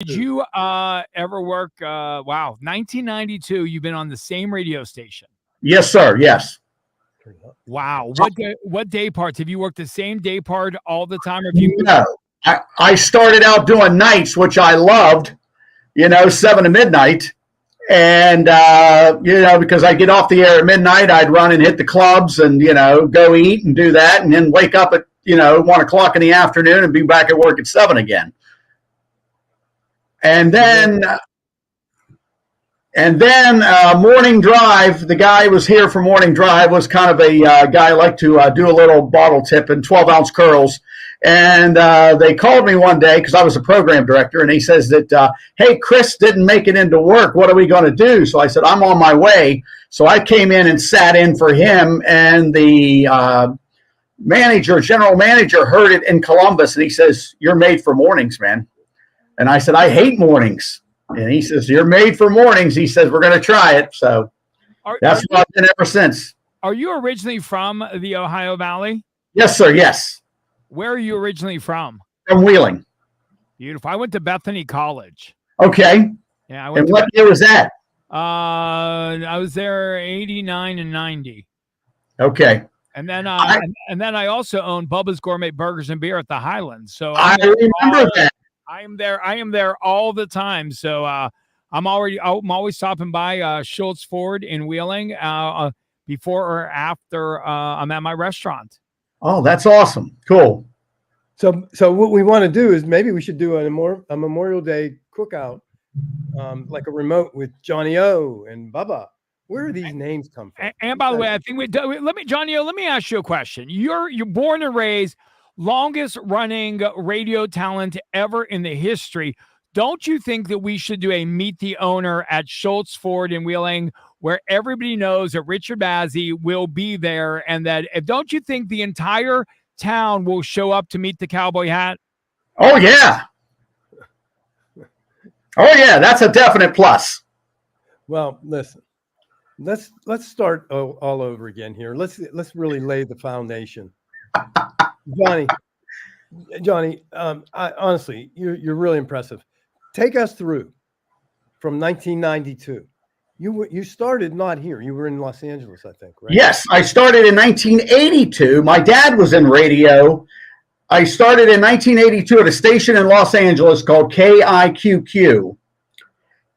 Did you ever work? Wow, 1992. You've been on the same radio station. Yes, sir. Yes. Wow. What day parts? Have you worked the same day part all the time? Or have you? No, I started out doing nights, which I loved. 7 to midnight. And, because I get off the air at midnight, I'd run and hit the clubs and, go eat and do that. And then wake up at, 1 o'clock in the afternoon and be back at work at 7 again. And then Morning Drive, the guy who was here for Morning Drive was kind of a guy liked to do a little bottle tip in 12-ounce curls. And they called me one day because I was a program director, and he says that, hey, Chris didn't make it into work. What are we going to do? So I said, I'm on my way. So I came in and sat in for him, and the general manager heard it in Columbus, and he says, you're made for mornings, man. And I said, I hate mornings. And he says, you're made for mornings. He says, we're going to try it. So that's what I've been ever since. Are you originally from the Ohio Valley? Yes, sir. Yes. Where are you originally from? From Wheeling. Beautiful. I went to Bethany College. Okay. Yeah. And what year was that? I was there 89 and 90. Okay. And then I also owned Bubba's Gourmet Burgers and Beer at the Highlands. So I remember that. I am there all the time. So I'm always stopping by Schultz Ford in Wheeling before or after I'm at my restaurant. Oh, that's awesome. Cool. So what we want to do is maybe we should do a Memorial Day cookout, like a remote with Johnny O and Bubba. Where do these names come from? And by the way, I think Johnny O, let me ask you a question. You're born and raised longest running radio talent ever in the history. Don't you think that we should do a meet the owner at Schultz Ford in Wheeling, where everybody knows that Richard Bazzi will be there, and that don't you think the entire town will show up to meet the cowboy hat? Oh yeah. Oh yeah, that's a definite plus. Well, listen, let's start all over again here. Let's really lay the foundation. Johnny, honestly, you're really impressive. Take us through from 1992. You started not here. You were in Los Angeles, I think, right? Yes, I started in 1982. My dad was in radio. I started in 1982 at a station in Los Angeles called KIQQ.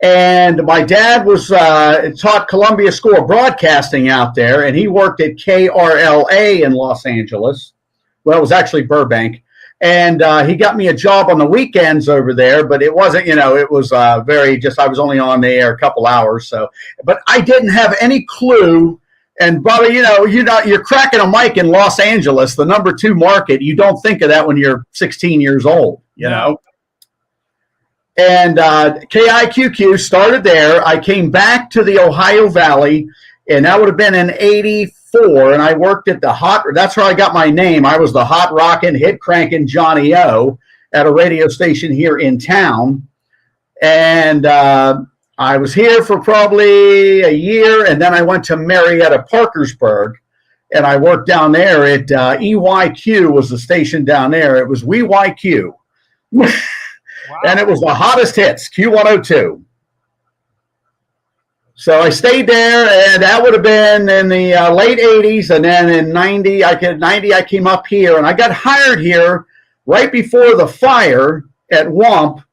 And my dad was taught Columbia School of Broadcasting out there, and he worked at KRLA in Los Angeles. Well, it was actually Burbank. And he got me a job on the weekends over there, but it wasn't, it was I was only on the air a couple hours. So, but I didn't have any clue. And Bobby, you're cracking a mic in Los Angeles, the number 2 market. You don't think of that when you're 16 years old, you know? And KIQQ started there. I came back to the Ohio Valley, and that would have been in 84. And I worked at that's where I got my name. I was the hot rockin', hit cranking Johnny O at a radio station here in town. And I was here for probably a year, and then I went to Marietta Parkersburg, and I worked down there at EYQ was the station down there. It was WeYQ. Wow. And it was the hottest hits, Q102. So I stayed there, and that would have been in the late 80s, and then in 90, I came up here, and I got hired here right before the fire at WOMP,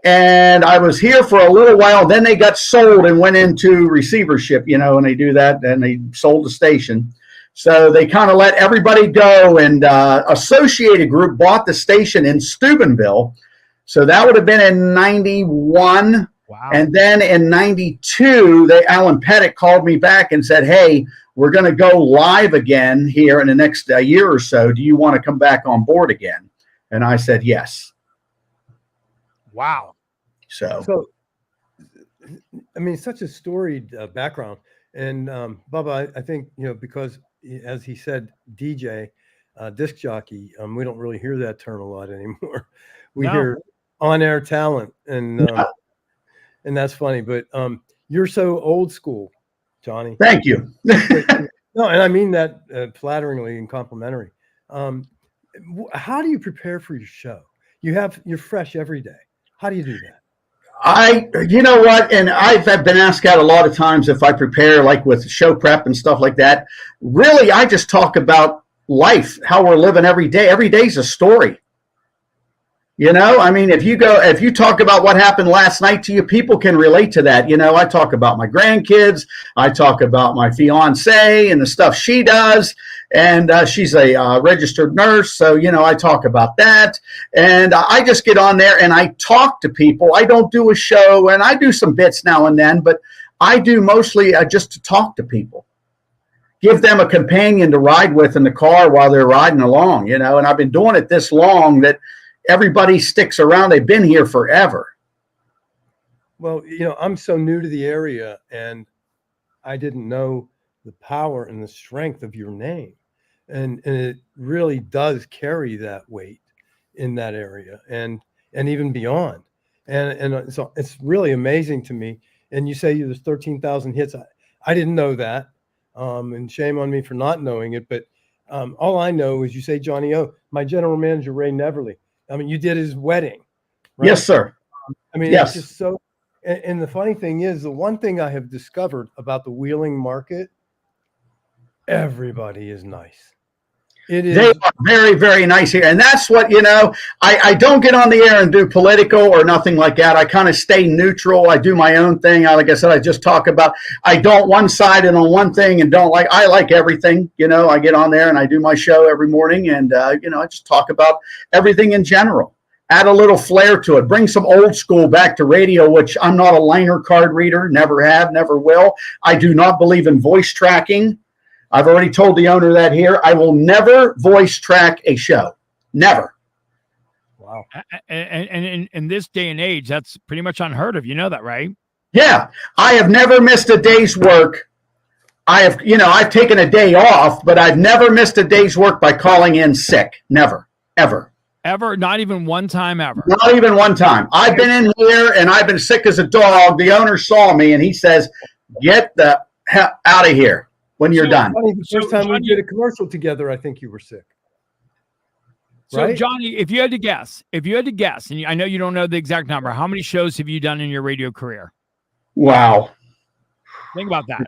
and I was here for a little while. Then they got sold and went into receivership, and they do that, and they sold the station. So they kind of let everybody go, and Associated Group bought the station in Steubenville. So that would have been in 91. Wow. And then in 92, Alan Pettit called me back and said, hey, we're going to go live again here in the next year or so. Do you want to come back on board again? And I said, yes. Wow. So I mean, such a storied background. And Bubba, I think, because as he said, DJ, disc jockey, we don't really hear that term a lot anymore. We hear on-air talent, and that's funny. But you're so old school, Johnny. Thank you. No, and I mean that flatteringly and complimentary. How do you prepare for your show? You're fresh every day. How do you do that? You know what, and I've been asked that a lot of times if I prepare, like with show prep and stuff like that. Really, I just talk about life, how we're living every day. Every day's a story. You know, I mean, if you talk about what happened last night to you, people can relate to that. You know, I talk about my grandkids, I talk about my fiance and the stuff she does, and she's a registered nurse, so you know, I talk about that, and I just get on there and I talk to people. I don't do a show, and I do some bits now and then, but I do mostly just to talk to people, give them a companion to ride with in the car while they're riding along. You know, and I've been doing it this long that everybody sticks around. They've been here forever. Well, you know, I'm so new to the area, and I didn't know the power and the strength of your name. And it really does carry that weight in that area and even beyond. And so it's really amazing to me. And you say there's 13,000 hits. I didn't know that. And shame on me for not knowing it. But all I know is you say, Johnny O, my general manager, Ray Neverly. I mean, you did his wedding, right? Yes, sir. I mean, yes. It's just so. And the funny thing is, the one thing I have discovered about the Wheeling market, everybody is nice. They are very, very nice here. And that's what, you know, I don't get on the air and do political or nothing like that. I kind of stay neutral. I do my own thing. Like I said, I just talk about, I don't one-sided on one thing and I like everything. You know, I get on there and I do my show every morning and, you know, I just talk about everything in general. Add a little flair to it. Bring some old school back to radio, which I'm not a liner card reader. Never have, never will. I do not believe in voice tracking. I've already told the owner that here. I will never voice track a show. Never. Wow. And in this day and age, that's pretty much unheard of. You know that, right? Yeah. I have never missed a day's work. I've taken a day off, but I've never missed a day's work by calling in sick. Never. Ever. Ever? Not even one time ever? Not even one time. I've been in here and I've been sick as a dog. The owner saw me and he says, get the hell out of here when you're done. Funny, the first time we did a commercial together, I think you were sick. So, right? Johnny, if you had to guess, and I know you don't know the exact number, how many shows have you done in your radio career? Wow. Think about that.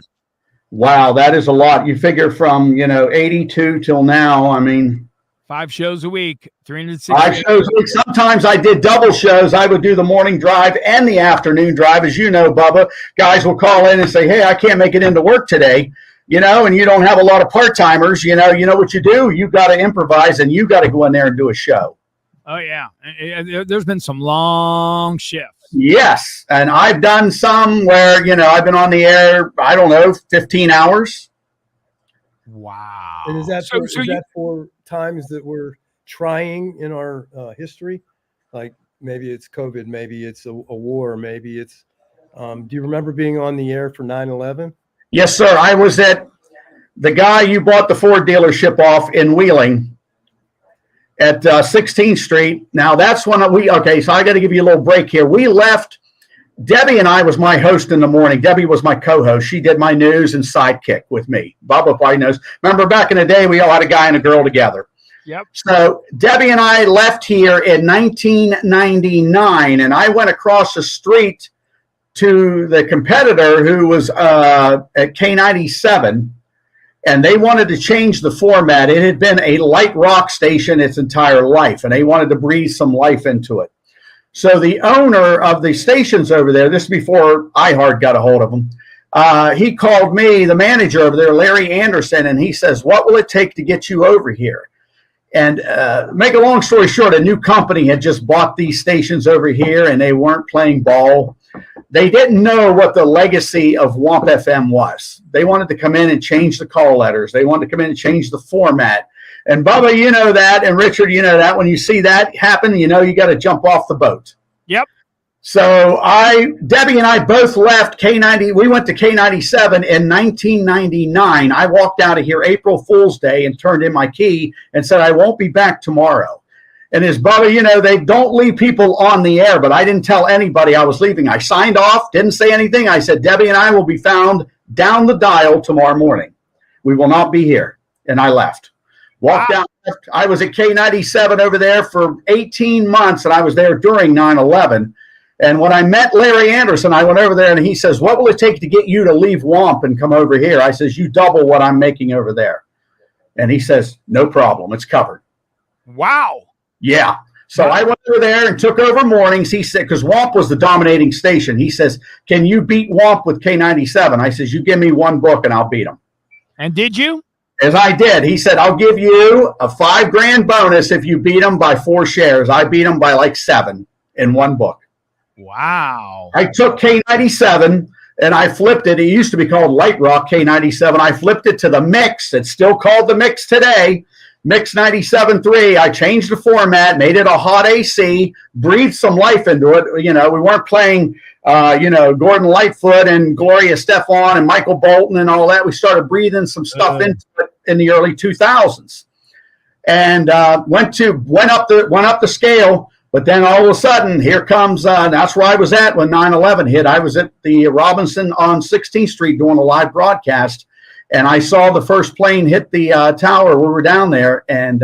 Wow, that is a lot. You figure from, 82 till now, I mean. 5 shows a week, 360. 5 shows a week. Sometimes I did double shows. I would do the morning drive and the afternoon drive. As you know, Bubba, guys will call in and say, hey, I can't make it into work today, and you don't have a lot of part-timers. You know what you do? You've got to improvise and you got to go in there and do a show. Oh, yeah. There's been some long shifts. Yes. And I've done some where, I've been on the air, 15 hours. Wow. And is that for times that we're trying in our history? Like maybe it's COVID, maybe it's a war, maybe it's do you remember being on the air for 9/11? Yes, sir. I was at the guy you bought the Ford dealership off in Wheeling at 16th Street. Now that's when so I got to give you a little break here. We left. Debbie and I was my host in the morning. Debbie was my co-host. She did my news and sidekick with me. Bubba probably knows. Remember back in the day, we all had a guy and a girl together. Yep. So Debbie and I left here in 1999, and I went across the street to the competitor who was at K97, and they wanted to change the format. It had been a light rock station its entire life, and they wanted to breathe some life into it. So the owner of the stations over there, this is before iHeart got a hold of him, he called me, the manager over there, Larry Anderson, and he says, what will it take to get you over here? And make a long story short, a new company had just bought these stations over here, and they weren't playing ball. They didn't know what the legacy of WOMP FM was. They wanted to come in and change the call letters. They wanted to come in and change the format. And Bubba, you know that, and Richard, you know that. When you see that happen, you got to jump off the boat. Yep. So Debbie and I both left K90. We went to K97 in 1999. I walked out of here April Fool's Day and turned in my key and said, I won't be back tomorrow. And as Bubba, they don't leave people on the air, but I didn't tell anybody I was leaving. I signed off, didn't say anything. I said, Debbie and I will be found down the dial tomorrow morning. We will not be here. And I left. Walked down I was at K97 over there for 18 months, and I was there during 9/11. And when I met Larry Anderson, I went over there, and he says, "What will it take to get you to leave WOMP and come over here?" I says, "You double what I'm making over there." And he says, "No problem. It's covered." Wow. Yeah. So I went over there and took over mornings. He said, because WOMP was the dominating station. He says, "Can you beat WOMP with K97?" I says, "You give me one book and I'll beat them." And did you? As I did. He said, "I'll give you a $5,000 bonus if you beat them by 4 shares." I beat them by like 7 in one book. Wow. I took K97 and I flipped it. It used to be called Light Rock K97. I flipped it to the Mix. It's still called the Mix today. Mix 97.3. I changed the format, made it a hot AC, breathed some life into it. You know, we weren't playing, Gordon Lightfoot and Gloria Estefan and Michael Bolton and all that. We started breathing some stuff into it in the early 2000s, and went up the scale. But then all of a sudden, here comes. That's where I was at when 9/11 hit. I was at the Robinson on 16th Street doing a live broadcast. And I saw the first plane hit the tower. We were down there, and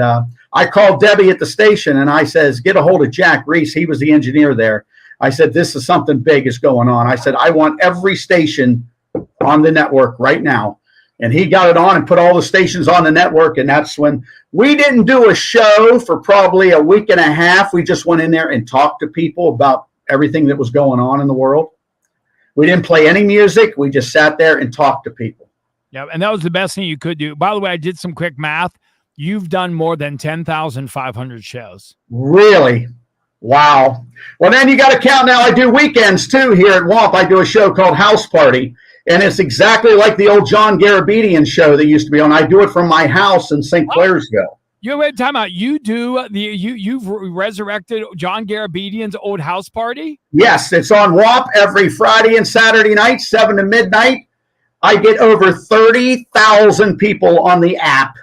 I called Debbie at the station, and I says, "Get a hold of Jack Reese." He was the engineer there. I said, "This is something big is going on." I said, "I want every station on the network right now." And he got it on and put all the stations on the network. And that's when we didn't do a show for probably a week and a half. We just went in there and talked to people about everything that was going on in the world. We didn't play any music. We just sat there and talked to people. Yeah, and that was the best thing you could do. By the way, I did some quick math. You've done more than 10,500 shows. Really? Wow. Well, then you got to count now. I do weekends, too, here at WOMP. I do a show called House Party, and it's exactly like the old John Garabedian show that used to be on. I do it from my house in St. Clairsville. You wait, time out. You do you've resurrected John Garabedian's old House Party? Yes, it's on WOMP every Friday and Saturday night, 7 to midnight. I get over 30,000 people on the app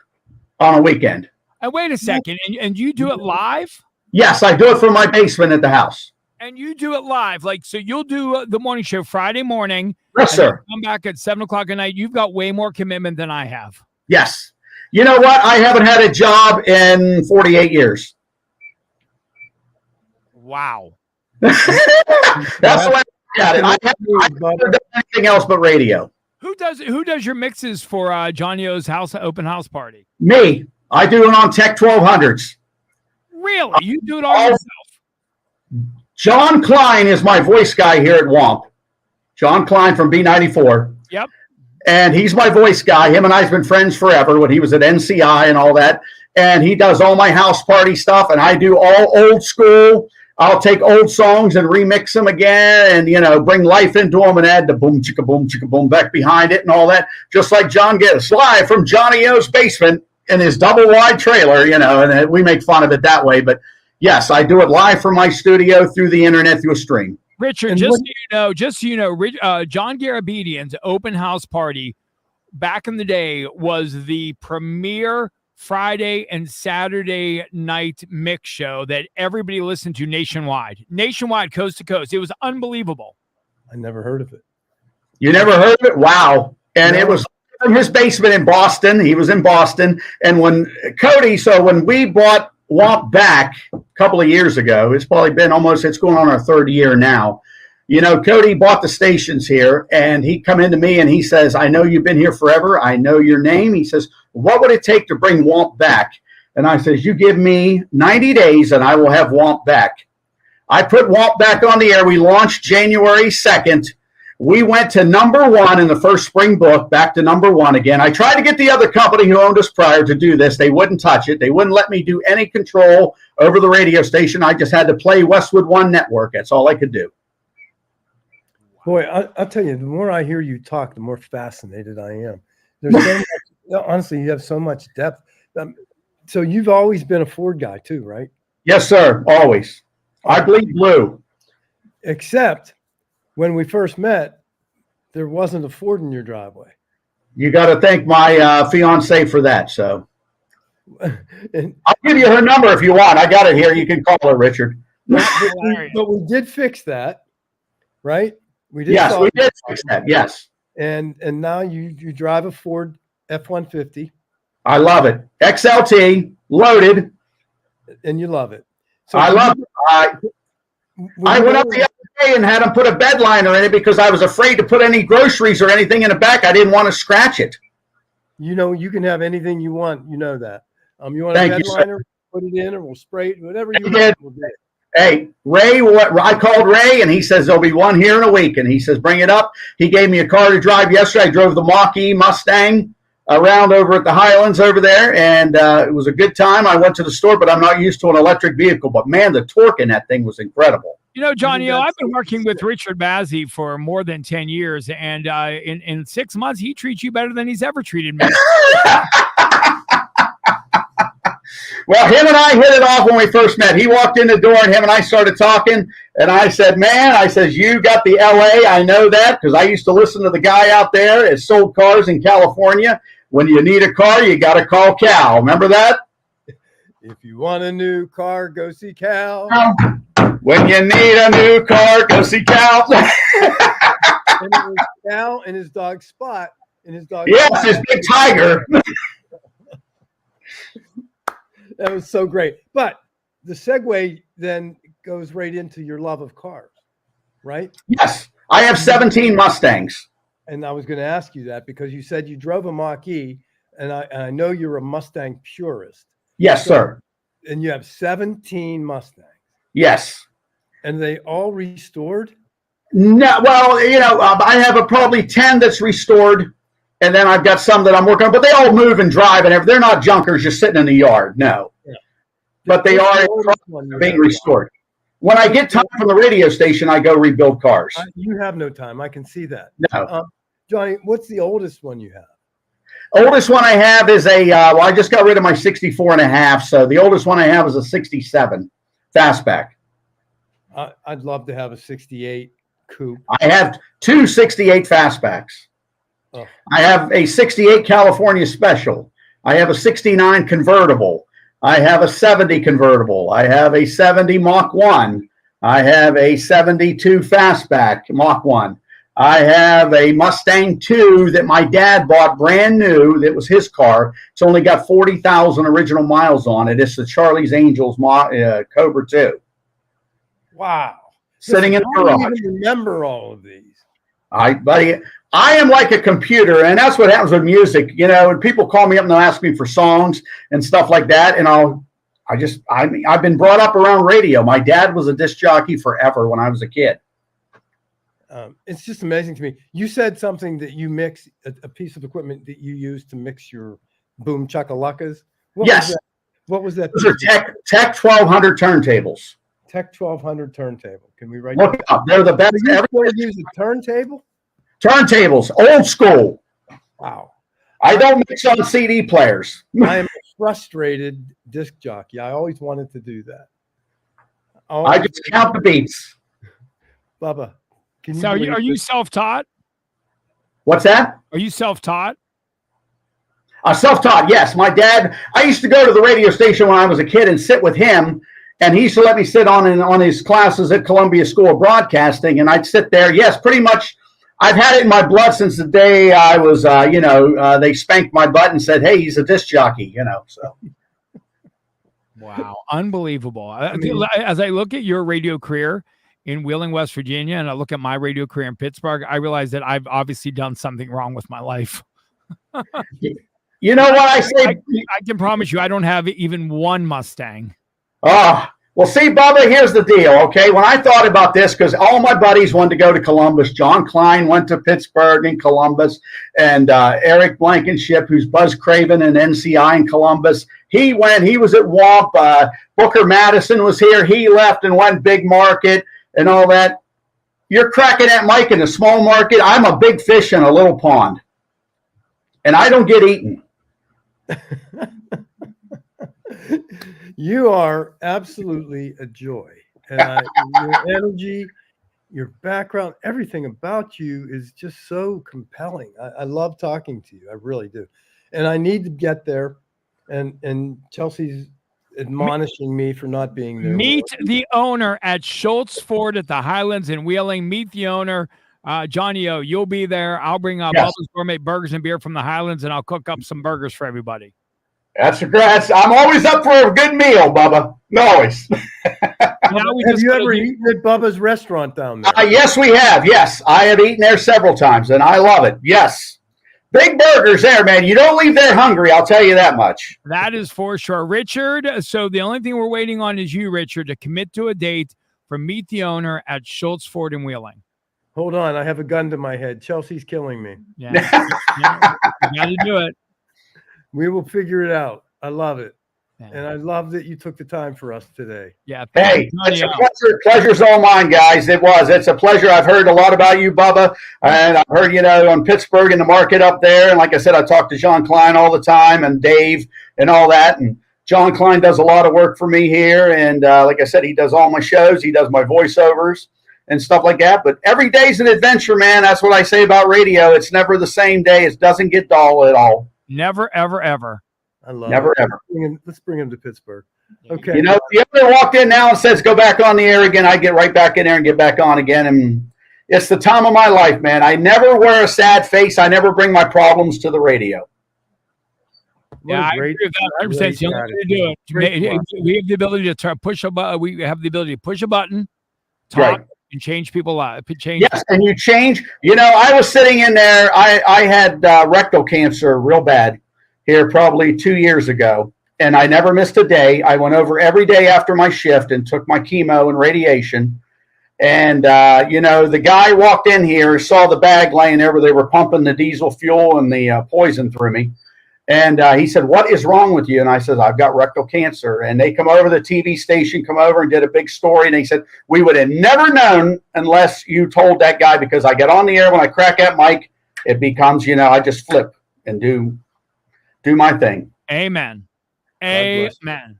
on a weekend. And wait a second, and you do it live? Yes, I do it from my basement at the house. And you do it live, so you'll do the morning show Friday morning. Yes, sir. Come back at 7:00 at night. You've got way more commitment than I have. Yes. You know what? I haven't had a job in 48 years. Wow. That's the way I look at it. I haven't done anything else but radio. Who does your mixes for Johnny O's open house party? Me. I do it on Tech 1200s. Really? You do it all yourself? John Klein is my voice guy here at WOMP. John Klein from B94. Yep. And he's my voice guy. Him and I have been friends forever when he was at NCI and all that. And he does all my house party stuff, and I do all old school. I'll take old songs and remix them again and, bring life into them and add the boom, chicka, boom back behind it and all that. Just like John gets live from Johnny O's basement in his double wide trailer, and we make fun of it that way. But yes, I do it live from my studio through the internet through a stream. Richard, just so you know, John Garabedian's open house party back in the day was the premier Friday and Saturday night mix show that everybody listened to nationwide, coast to coast. It was unbelievable. I never heard of it. You never heard of it? Wow. And it was in his basement in Boston. He was in Boston. And when we brought WOMP back a couple of years ago, it's probably been it's going on our 3rd year now. Cody bought the stations here, and he come into me and he says, "I know you've been here forever. I know your name." He says, "What would it take to bring WOMP back?" And I says, "You give me 90 days and I will have WOMP back." I put WOMP back on the air. We launched January 2nd. We went to #1 in the first spring book, back to #1 again. I tried to get the other company who owned us prior to do this. They wouldn't touch it. They wouldn't let me do any control over the radio station. I just had to play Westwood One Network. That's all I could do. Boy, I'll tell you, the more I hear you talk, the more fascinated I am. There's so much, honestly, you have so much depth. So you've always been a Ford guy too, right? Yes, sir. Always. I bleed blue. Except when we first met, there wasn't a Ford in your driveway. You got to thank my fiance for that. So And, I'll give you her number if you want. I got it here. You can call her, Richard. but we did fix that, right? We did. Yes, we did fix that. Yes. And now you drive a Ford F-150. I love it. XLT, loaded. And you love it. So I love it. I went up the other day and had them put a bed liner in it because I was afraid to put any groceries or anything in the back. I didn't want to scratch it. You know, you can have anything you want. You know that. You want a bed liner, put it in, or we'll spray it, whatever you want. We'll do it. Hey, Ray, I called Ray, and he says there'll be one here in a week. And he says, bring it up. He gave me a car to drive yesterday. I drove the Mach-E Mustang around over at the Highlands over there, and it was a good time. I went to the store, but I'm not used to an electric vehicle. But, man, the torque in that thing was incredible. You know, Johnny, I've been working with Richard Bazzi for more than 10 years, and in 6 months, he treats you better than he's ever treated me. Well, him and I hit it off when we first met. He walked in the door, and him and I started talking, and I said, man, you got the L.A., I know that, because I used to listen to the guy out there that sold cars in California. When you need a car, you got to call Cal. Remember that? If you want a new car, go see Cal. When you need a new car, go see Cal. And it was Cal and his dog Spot. His big tiger. That was so great. But the segue then goes right into your love of cars, right? Yes. I have 17 Mustangs. And I was going to ask you that because you said you drove a Mach-E, and I know you're a Mustang purist. Yes, sir. And you have 17 Mustangs. Yes. And they all restored? No, well, you know, I have probably 10 that's restored, and then I've got some that I'm working on, but they all move and drive, and they're not junkers just sitting in the yard, no. Yeah. But they are being restored. When I get time from the radio station, I go rebuild cars. You have no time. I can see that. No. Johnny, what's the oldest one you have? Oldest one I have is I just got rid of my 64.5, so the oldest one I have is a 67 fastback. I'd love to have a 68 coupe. I have two 68 fastbacks. Oh. I have a 68 California Special. I have a 69 convertible. I have a 70 convertible. I have a 70 Mach 1. I have a 72 fastback Mach 1. I have a Mustang 2 that my dad bought brand new. That was his car. It's only got 40,000 original miles on it. It's the Charlie's Angels Cobra 2. Wow. Sitting in the garage. I don't even remember all of these. Buddy, I am like a computer, and that's what happens with music. You know, and people call me up and they'll ask me for songs and stuff like that, and I've been brought up around radio. My dad was a disc jockey forever when I was a kid. It's just amazing to me. You said something that you mix a piece of equipment that you use to mix your boom chakaluckas. Yes. What was that? Those are Tech 1200 turntables. Tech 1200 turntable. Can we write? Look it up. They're the best. You use a turntable? Turntables, old school. Wow. I don't mix on CD players. I am a frustrated disc jockey. I always wanted to do that. I just count the beats. Bubba, are you self-taught? What's that? Are you self-taught? Self-taught, yes. My dad, I used to go to the radio station when I was a kid and sit with him, and he used to let me sit on his classes at Columbia School of Broadcasting, and I'd sit there. Yes, pretty much. I've had it in my blood since the day I was, they spanked my butt and said, hey, he's a disc jockey, so. Wow, unbelievable. As I look at your radio career in Wheeling, West Virginia, and I look at my radio career in Pittsburgh, I realize that I've obviously done something wrong with my life. You know what I say? I can promise you I don't have even one Mustang. Well, see, Bubba, here's the deal, okay? When I thought about this, because all my buddies wanted to go to Columbus. John Klein went to Pittsburgh and Columbus, and Eric Blankenship, who's Buzz Craven and NCI in Columbus, he was at WOMP. Booker Madison was here. He left and went big market and all that. You're cracking that mic in a small market. I'm a big fish in a little pond, and I don't get eaten. You are absolutely a joy. And your energy, your background, everything about you is just so compelling. I love talking to you. I really do. And I need to get there. And Chelsea's admonishing me for not being there. Meet the owner at Schultz Ford at the Highlands in Wheeling. Meet the owner. Johnny O, you'll be there. I'll bring Bubba's Gourmet Burgers and Beer from the Highlands, and I'll cook up some burgers for everybody. I'm always up for a good meal, Bubba. Always. Now we Have just you gotta ever do- eaten at Bubba's restaurant down there? Yes, we have. Yes, I have eaten there several times, and I love it. Yes. Big burgers there, man. You don't leave there hungry, I'll tell you that much. That is for sure. Richard, so the only thing we're waiting on is you, Richard, to commit to a date for Meet the Owner at Schultz Ford in Wheeling. Hold on, I have a gun to my head. Chelsea's killing me. Yeah. Yeah, you got to do it. We will figure it out. I love it. Yeah. And I love that you took the time for us today. Yeah. Hey, Thank it's you, a Johnny. pleasure. Pleasure's all mine, guys. It's a pleasure. I've heard a lot about you, Bubba, and I've heard, on Pittsburgh and the market up there. And like I said, I talk to John Klein all the time and Dave and all that. And John Klein does a lot of work for me here. And like I said, he does all my shows. He does my voiceovers and stuff like that. But every day's an adventure, man. That's what I say about radio. It's never the same day. It doesn't get dull at all. Never, ever, ever. I love Never, it. ever. Let's bring him to Pittsburgh. Okay. If the other walked in now and says, go back on the air again, I get right back in there and get back on again. And it's the time of my life, man. I never wear a sad face. I never bring my problems to the radio. Yeah, I agree with that 100%. It's the only way to do it. We have the ability to push a button. We have the ability to push a button, talk, Right. and change people lives. Yes, and you change. I was sitting in there. I had rectal cancer real bad here probably 2 years ago, and I never missed a day. I went over every day after my shift and took my chemo and radiation. And, the guy walked in here, saw the bag laying there where they were pumping the diesel fuel and the poison through me. And he said, what is wrong with you? And I said, I've got rectal cancer. And they come over, the TV station come over and did a big story. And they said, we would have never known unless you told that guy, because I get on the air, when I crack that mic, it becomes, I just flip and do my thing. Amen. Amen. Amen.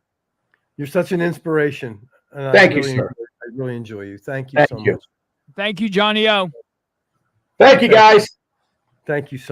You're such an inspiration. And Thank you, sir. I really enjoy you. Thank you so much. Thank you, Johnny O. Thank you, guys. Thank you so